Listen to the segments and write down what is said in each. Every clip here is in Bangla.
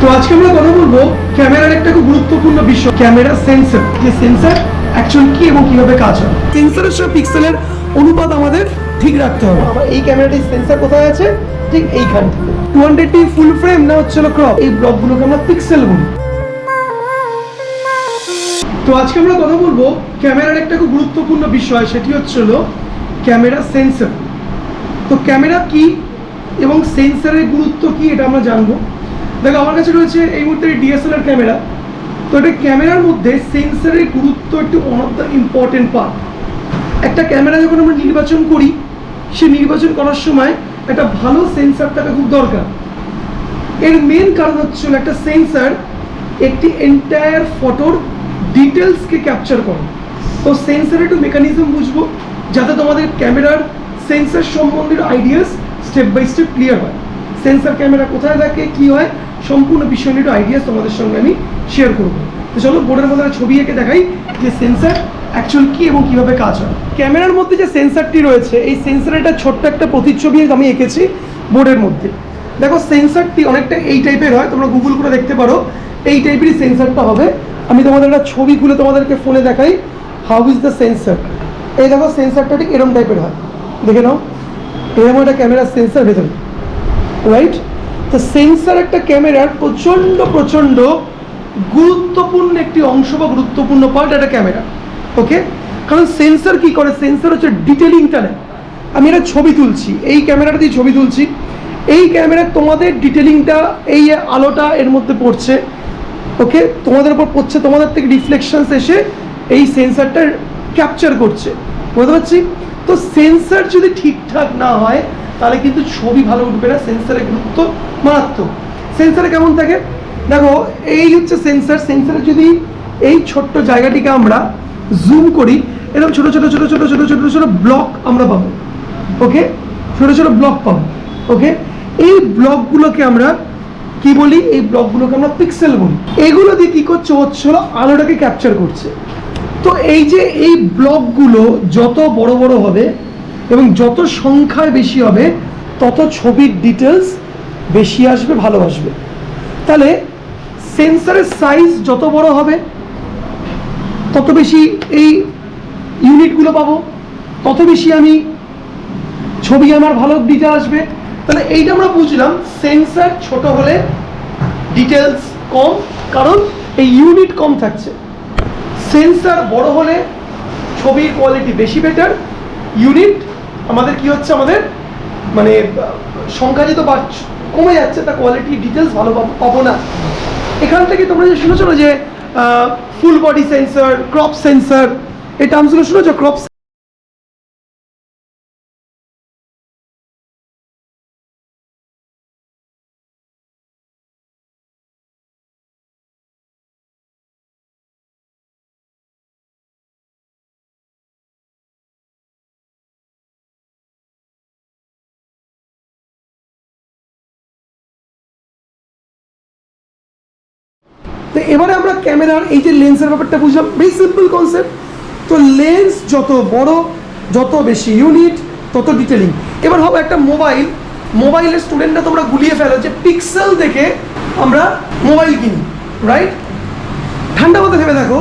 তো আজকে আমরা কথা বলবো ক্যামেরার একটা খুব গুরুত্বপূর্ণ বিষয়, ক্যামেরা সেন্সর। যে সেন্সর অ্যাকচুয়ালি কি এবং কিভাবে কাজ হয়, সেন্সরের সাথে পিক্সেলের অনুপাত আমাদের ঠিক রাখতে হবে। আমার এই ক্যামেরাটির সেন্সর কোথায় আছে? ঠিক এইখানে। 200D ফুল ফ্রেম না হচ্ছে ক্রপ, এই ব্লকগুলোকে আমরা পিক্সেল বলি। তো আজকে আমরা কথা বলবো ক্যামেরার একটা খুব গুরুত্বপূর্ণ বিষয়, সেটি হচ্ছে ক্যামেরা সেন্সর। তো ক্যামেরা কি এবং সেন্সরের গুরুত্ব কি এটা আমরা জানবো। দেখো, আমার কাছে রয়েছে এই মুহূর্তে ডিএসএলআর ক্যামেরা। তো এটা ক্যামেরার মধ্যে সেন্সরের গুরুত্ব একটি one of the important part. একটা ক্যামেরা যখন আমরা নির্বাচন করি, সে নির্বাচন করার সময় একটা ভালো সেন্সর থাকা খুব দরকার। এর মেন কারণ হচ্ছে একটা সেন্সর একটি এন্টায়ার ফটোর ডিটেলসকে ক্যাপচার করে। তো সেন্সরের একটু মেকানিজম বুঝবো, যাতে তোমাদের ক্যামেরার সেন্সর সম্বন্ধে ideas step by step clear হয়। সেন্সর ক্যামেরা কোথায় থাকে, কি হয়, সম্পূর্ণ বিষয় নিয়ে একটু আইডিয়াস তোমাদের সঙ্গে আমি শেয়ার করবো। তো চলো বোর্ডের মধ্যে ছবি এঁকে দেখাই যে সেন্সর অ্যাকচুয়ালি কি এবং কীভাবে কাজ হয়। ক্যামেরার মধ্যে যে সেন্সরটি রয়েছে, এই সেন্সরের একটা ছোট্ট একটা প্রতিচ্ছবি আমি এঁকেছি বোর্ডের মধ্যে। দেখো, সেন্সরটি অনেকটা এই টাইপের হয়, তোমরা গুগল করে দেখতে পারো, এই টাইপেরই সেন্সরটা হবে। আমি তোমাদের একটা ছবি খুলে তোমাদেরকে ফোনে দেখাই, হাউ ইজ দ্য সেন্সর। এই দেখো, সেন্সরটা ঠিক এরকম টাইপের হয়, দেখে নাও, এরকম একটা ক্যামেরার সেন্সর ভেতরে, রাইট। তো সেন্সর একটা ক্যামেরার প্রচণ্ড গুরুত্বপূর্ণ একটি অংশ বা গুরুত্বপূর্ণ পার্ট একটা ক্যামেরা, ওকে। কারণ সেন্সর কি করে, সেন্সর হচ্ছে ডিটেলিংটা নেয়। আমি একটা ছবি তুলছি, এই ক্যামেরাটা দিয়ে ছবি তুলছি, এই ক্যামেরার তোমাদের ডিটেলিংটা, এই আলোটা এর মধ্যে পড়ছে, ওকে, তোমাদের উপর পড়ছে, তোমাদের থেকে রিফ্লেকশনস এসে এই সেন্সরটা ক্যাপচার করছে, বুঝতে পারছি। তো সেন্সর যদি ঠিকঠাক না হয় তাহলে কিন্তু ছবি ভালো উঠবে না। সেন্সরের গুরুত্ব মারাত্মক। সেন্সরে কেমন থাকে দেখো, এই হচ্ছে সেন্সর। সেন্সরে যদি এই ছোট্ট জায়গাটিকে আমরা জুম করি, এরকম ছোট ছোট ছোট ছোট ছোট ছোট ছোট ব্লক আমরা পাবো, ওকে, ছোট ছোট ব্লক পাবো, ওকে। এই ব্লকগুলোকে আমরা কি বলি, এই ব্লকগুলোকে আমরা পিক্সেল বলি। এগুলো দিয়ে কি করছে, হচ্ছিল আলোটাকে ক্যাপচার করছে। তো এই যে এই ব্লকগুলো যত বড় বড় হবে এবং যত সংখ্যায় বেশি হবে, তত ছবির ডিটেলস বেশি আসবে, ভালো আসবে। তাহলে সেন্সরের সাইজ যত বড় হবে, তত বেশি এই ইউনিটগুলো পাবো, তত বেশি আমি ছবি আমার ভালো ডিটেল আসবে। তাহলে এইটা আমরা বুঝলাম, সেন্সর ছোট হলে ডিটেলস কম, কারণ এই ইউনিট কম থাকছে। সেন্সর বড় হলে ছবির কোয়ালিটি বেশি বেটার, ইউনিট আমাদের কি হচ্ছে, আমাদের মানে সংখ্যা যেহেতু কমে যাচ্ছে, তা কোয়ালিটি ডিটেলস ভালো পাবো না। এখান থেকে তোমরা যে শুনেছো না যে full body sensor, crop sensor, এই টার্মসগুলো শুনেছো, ক্রপ। তো এবারে আমরা ক্যামেরার এই যে লেন্সের ব্যাপারটা বুঝলাম, ভেরি সিম্পল কনসেপ্ট। তো লেন্স যত বড়, যত বেশি ইউনিট, তত ডিটেলিং। এবার হবে একটা মোবাইলের স্টুডেন্টরা তোমরা গুলিয়ে ফেলো যে পিক্সেল দেখে আমরা মোবাইল কিনি, রাইট। ঠান্ডা মাথায় ভেবে দেখো,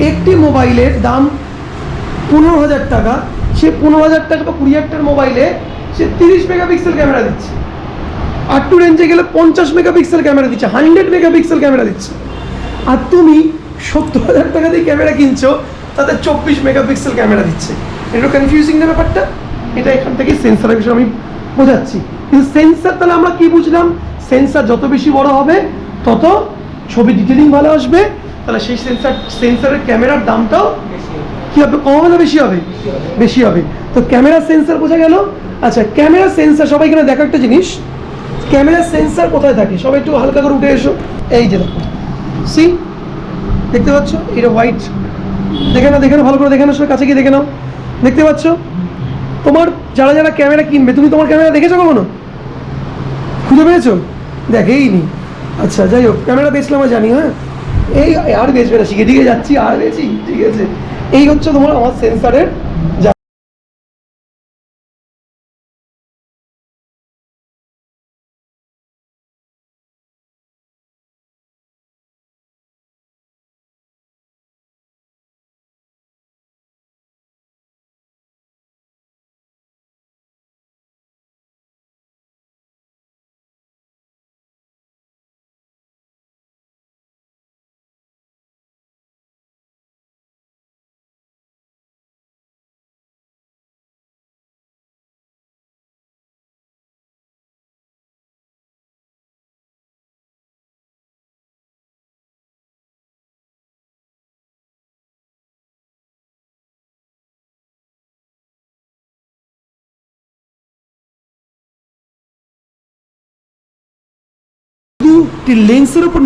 একটি মোবাইলের দাম 15,000 টাকা, সে 15,000 টাকা বা 20,000 টাকার মোবাইলে সে 30 মেগাপিক্সেল ক্যামেরা দিচ্ছে। আর টু রেঞ্জে গেলে 50 মেগাপিক্সেল ক্যামেরা দিচ্ছে, 100 মেগাপিক্সেল ক্যামেরা দিচ্ছে। আর তুমি 70,000 টাকা দিয়ে ক্যামেরা কিনছো, তাতে 24 মেগাপিক্সেল ক্যামেরা দিচ্ছে। একটু কনফিউজিং না ব্যাপারটা? এটা এখান থেকে সেন্সরের বিষয়ে আমি বোঝাচ্ছি। কিন্তু সেন্সর তাহলে আমরা কি বুঝলাম, সেন্সর যত বেশি বড় হবে তত ছবি ডিটেলিং ভালো আসবে। তাহলে সেই সেন্সরের ক্যামেরার দামটাও কি হবে, কম হবে না বেশি হবে? বেশি হবে। তো ক্যামেরা সেন্সর বোঝা গেল। আচ্ছা, ক্যামেরা সেন্সর সবাই এখানে দেখা একটা জিনিস, ক্যামেরা সেন্সর কোথায় থাকে, সবাই একটু হালকা করে উঠে এসো। এই যে দেখো, সি, দেখতে পাচ্ছ, এটা হোয়াইট, দেখে নাও ভালো করে, দেখে নাও, কাছে গিয়ে দেখে নাও, দেখতে পাচ্ছ। তোমার যারা যারা ক্যামেরা কিনবে, তুমি তোমার ক্যামেরা দেখেছো কখনো? খুঁজে পেয়েছো? দেখেইনি। আচ্ছা, যাই হোক, ক্যামেরা বেচলাম জানি, হ্যাঁ, এই আর বেচবে না, শিখে দিকে যাচ্ছি, আর বেচি, ঠিক আছে। এই হচ্ছে তোমার আমার সেন্সরের একটি লেন্সের উপর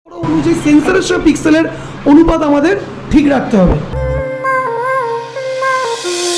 অনুযায়ী সেন্সরের সাথে পিক্সেলের অনুপাত আমাদের ঠিক রাখতে হবে।